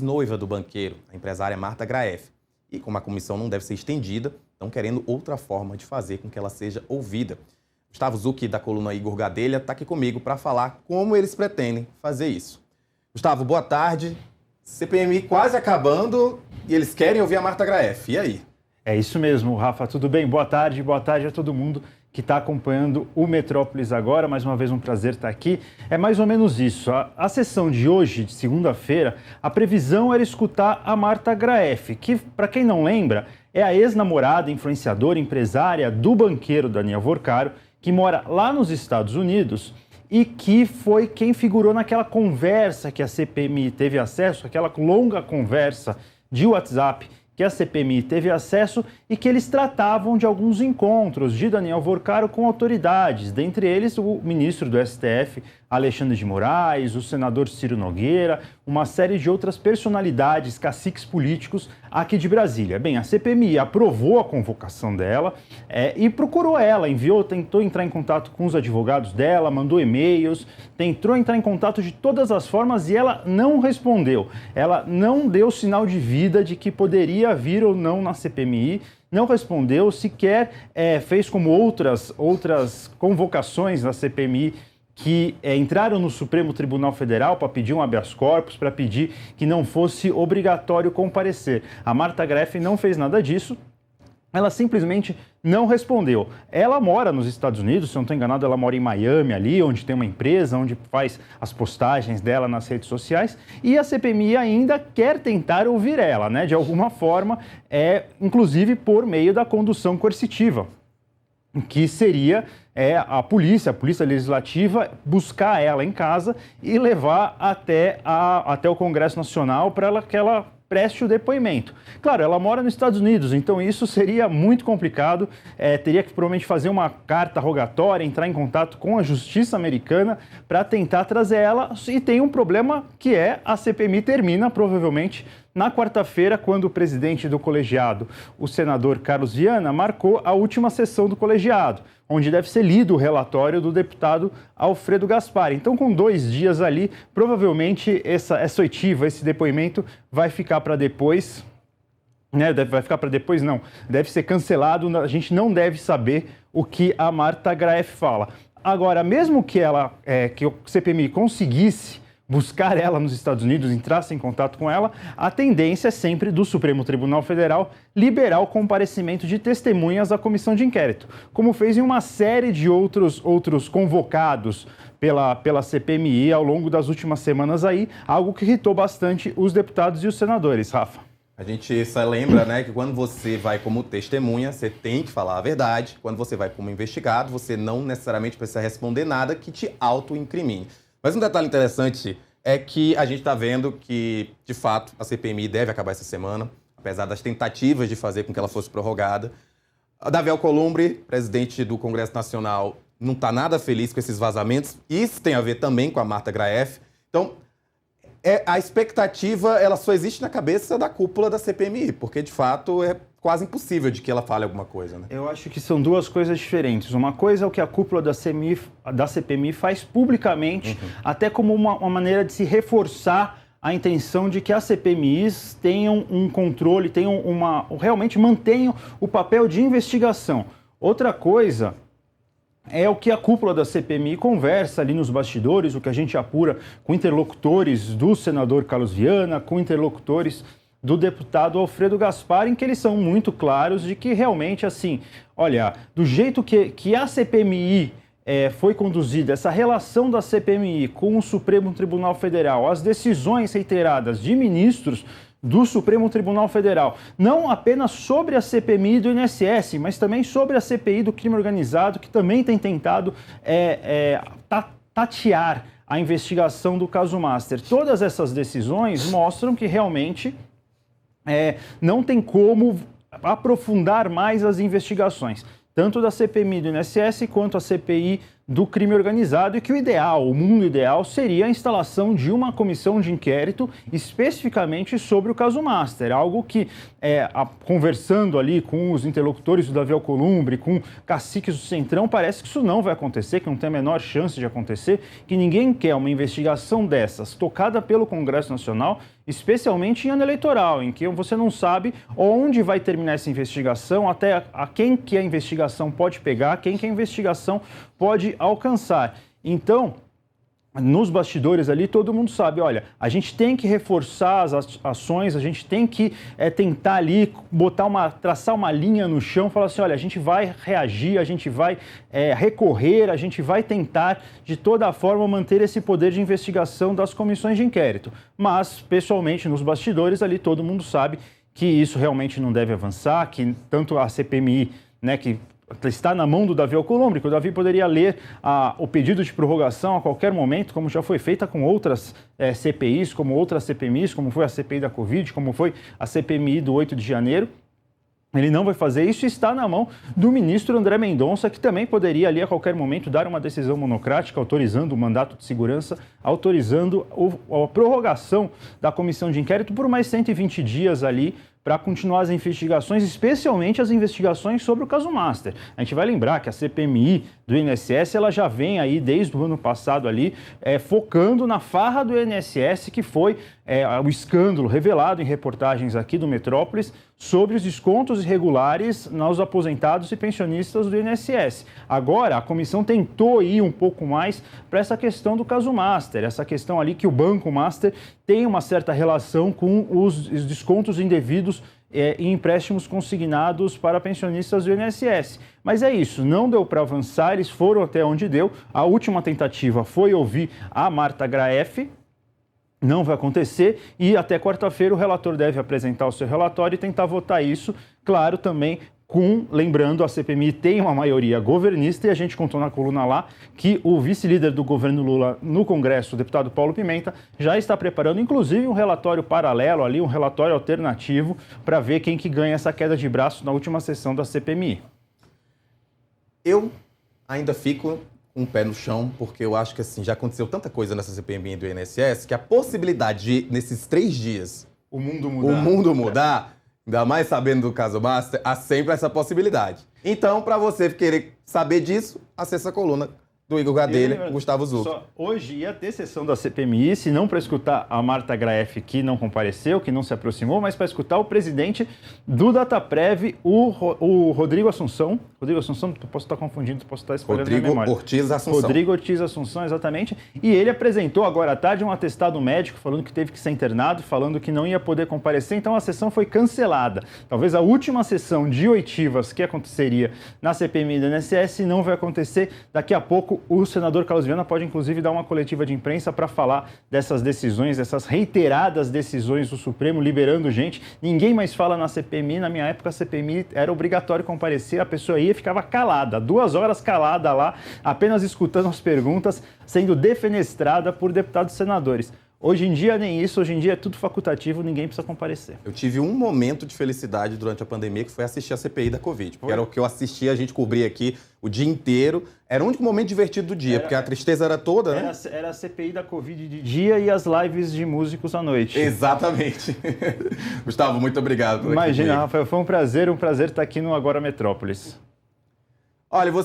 Noiva do banqueiro, a empresária Marta Graeff. E como a comissão não deve ser estendida, estão querendo outra forma de fazer com que ela seja ouvida. Gustavo Zucchi, da coluna Igor Gadelha, está aqui comigo para falar como eles pretendem fazer isso. Gustavo, boa tarde. CPMI quase acabando e eles querem ouvir a Marta Graeff. E aí? É isso mesmo, Rafa. Tudo bem? Boa tarde a todo mundo que está acompanhando o Metrópolis agora. Mais uma vez, um prazer estar aqui. É mais ou menos isso. A sessão de hoje, de segunda-feira, a previsão era escutar a Marta Graeff, que, para quem não lembra, é a ex-namorada, influenciadora, empresária do banqueiro Daniel Vorcaro, que mora lá nos Estados Unidos e que foi quem figurou naquela conversa que a CPMI teve acesso, aquela longa conversa de WhatsApp que a CPMI teve acesso e que eles tratavam de alguns encontros de Daniel Vorcaro com autoridades, dentre eles o ministro do STF, Alexandre de Moraes, o senador Ciro Nogueira, uma série de outras personalidades, caciques políticos aqui de Brasília. Bem, a CPMI aprovou a convocação dela e procurou ela, tentou entrar em contato com os advogados dela, mandou e-mails, tentou entrar em contato de todas as formas e ela não respondeu. Ela não deu sinal de vida de que poderia vir ou não na CPMI, não respondeu, sequer fez como outras convocações da CPMI que entraram no Supremo Tribunal Federal para pedir um habeas corpus, para pedir que não fosse obrigatório comparecer. A Marta Graeff não fez nada disso, ela simplesmente não respondeu. Ela mora nos Estados Unidos, se eu não estou enganado, ela mora em Miami, ali, onde tem uma empresa, onde faz as postagens dela nas redes sociais, e a CPMI ainda quer tentar ouvir ela, né, de alguma forma, inclusive por meio da condução coercitiva, que seria a polícia legislativa buscar ela em casa e levar até o Congresso Nacional para que ela preste o depoimento. Claro, ela mora nos Estados Unidos, então isso seria muito complicado, teria que provavelmente fazer uma carta rogatória, entrar em contato com a Justiça Americana para tentar trazer ela, e tem um problema que a CPMI termina provavelmente na quarta-feira, quando o presidente do colegiado, o senador Carlos Viana, marcou a última sessão do colegiado, onde deve ser lido o relatório do deputado Alfredo Gaspar. Então, com 2 dias ali, provavelmente essa oitiva, esse depoimento vai ficar para depois, né? Vai ficar para depois, não, deve ser cancelado, a gente não deve saber o que a Marta Graeff fala. Agora, mesmo que que o CPMI conseguisse buscar ela nos Estados Unidos, entrasse em contato com ela, a tendência é sempre do Supremo Tribunal Federal liberar o comparecimento de testemunhas à comissão de inquérito, como fez em uma série de outros convocados pela CPMI ao longo das últimas semanas aí, algo que irritou bastante os deputados e os senadores, Rafa. A gente só lembra, né, que quando você vai como testemunha, você tem que falar a verdade. Quando você vai como investigado, você não necessariamente precisa responder nada que te auto-incrimine. Mas um detalhe interessante é que a gente está vendo que, de fato, a CPMI deve acabar essa semana, apesar das tentativas de fazer com que ela fosse prorrogada. A Davi Alcolumbre, presidente do Congresso Nacional, não está nada feliz com esses vazamentos. Isso tem a ver também com a Marta Graeff. Então, a expectativa ela só existe na cabeça da cúpula da CPMI, porque, de fato, é quase impossível de que ela fale alguma coisa, né? Eu acho que são duas coisas diferentes. Uma coisa é o que a cúpula da CPMI faz publicamente, até como uma maneira de se reforçar a intenção de que as CPMIs tenham um controle, realmente mantenham o papel de investigação. Outra coisa é o que a cúpula da CPMI conversa ali nos bastidores, o que a gente apura com interlocutores do senador Carlos Viana, com interlocutores do deputado Alfredo Gaspar, em que eles são muito claros de que realmente, assim, olha, do jeito que a CPMI foi conduzida, essa relação da CPMI com o Supremo Tribunal Federal, as decisões reiteradas de ministros do Supremo Tribunal Federal, não apenas sobre a CPMI do INSS, mas também sobre a CPI do crime organizado, que também tem tentado tatear a investigação do caso Master. Todas essas decisões mostram que realmente não tem como aprofundar mais as investigações, tanto da CPMI do INSS quanto a CPI do crime organizado e que o ideal, o mundo ideal, seria a instalação de uma comissão de inquérito especificamente sobre o caso Master, algo que, conversando ali com os interlocutores do Davi Alcolumbre, com caciques do Centrão, parece que isso não vai acontecer, que não tem a menor chance de acontecer, que ninguém quer uma investigação dessas tocada pelo Congresso Nacional, especialmente em ano eleitoral, em que você não sabe onde vai terminar essa investigação, até a quem que a investigação pode pegar, quem que a investigação pode alcançar. Então, nos bastidores ali, todo mundo sabe, olha, a gente tem que reforçar as ações, a gente tem que tentar ali traçar uma linha no chão, falar assim, olha, a gente vai reagir, a gente vai recorrer, a gente vai tentar, de toda forma, manter esse poder de investigação das comissões de inquérito. Mas, pessoalmente, nos bastidores ali, todo mundo sabe que isso realmente não deve avançar, que tanto a CPMI, né, que está na mão do Davi Alcolumbre, que o Davi poderia ler o pedido de prorrogação a qualquer momento, como já foi feita com outras CPIs, como outras CPMIs, como foi a CPI da Covid, como foi a CPMI do 8 de janeiro. Ele não vai fazer isso e está na mão do ministro André Mendonça, que também poderia ali a qualquer momento dar uma decisão monocrática, autorizando o mandato de segurança, autorizando a prorrogação da comissão de inquérito por mais 120 dias ali, para continuar as investigações, especialmente as investigações sobre o caso Master. A gente vai lembrar que a CPMI do INSS, ela já vem aí desde o ano passado ali, focando na farra do INSS, que foi o escândalo revelado em reportagens aqui do Metrópolis sobre os descontos irregulares nos aposentados e pensionistas do INSS. Agora, a comissão tentou ir um pouco mais para essa questão do caso Master, essa questão ali que o Banco Master tem uma certa relação com os descontos indevidos em empréstimos consignados para pensionistas do INSS. Mas é isso, não deu para avançar, eles foram até onde deu. A última tentativa foi ouvir a Marta Graeff, não vai acontecer, e até quarta-feira o relator deve apresentar o seu relatório e tentar votar isso, claro, também lembrando, a CPMI tem uma maioria governista e a gente contou na coluna lá que o vice-líder do governo Lula no Congresso, o deputado Paulo Pimenta, já está preparando inclusive um relatório paralelo ali, um relatório alternativo para ver quem que ganha essa queda de braço na última sessão da CPMI. Eu ainda fico com o pé no chão, porque eu acho que assim, já aconteceu tanta coisa nessa CPMI do INSS que a possibilidade de, nesses 3 dias, o mundo mudar, ainda mais sabendo do caso Master, há sempre essa possibilidade. Então, para você querer saber disso, acessa a coluna do Igor Gadelha, Gustavo Zucchi. Hoje ia ter sessão da CPMI, se não para escutar a Marta Graeff, que não compareceu, que não se aproximou, mas para escutar o presidente do Dataprev, o Rodrigo Assunção. Rodrigo Assunção, posso estar confundindo, posso estar espalhando a memória. Ortiz Assunção. Rodrigo Ortiz Assunção, exatamente. E ele apresentou agora à tarde um atestado médico, falando que teve que ser internado, falando que não ia poder comparecer, então a sessão foi cancelada. Talvez a última sessão de oitivas que aconteceria na CPMI do INSS não vai acontecer daqui a pouco. O senador Carlos Viana pode, inclusive, dar uma coletiva de imprensa para falar dessas decisões, dessas reiteradas decisões do Supremo, liberando gente. Ninguém mais fala na CPMI. Na minha época, a CPMI era obrigatório comparecer, a pessoa ia e ficava calada, 2 horas calada lá, apenas escutando as perguntas, sendo defenestrada por deputados e senadores. Hoje em dia nem isso, hoje em dia é tudo facultativo, ninguém precisa comparecer. Eu tive um momento de felicidade durante a pandemia, que foi assistir a CPI da Covid, porque era o que eu assistia, a gente cobria aqui o dia inteiro. Era o único momento divertido do dia, porque a tristeza era toda, né? Era a CPI da Covid de dia e as lives de músicos à noite. Exatamente. Gustavo, muito obrigado. Imagina, Rafael, foi um prazer estar aqui no Agora Metrópolis. Olha, você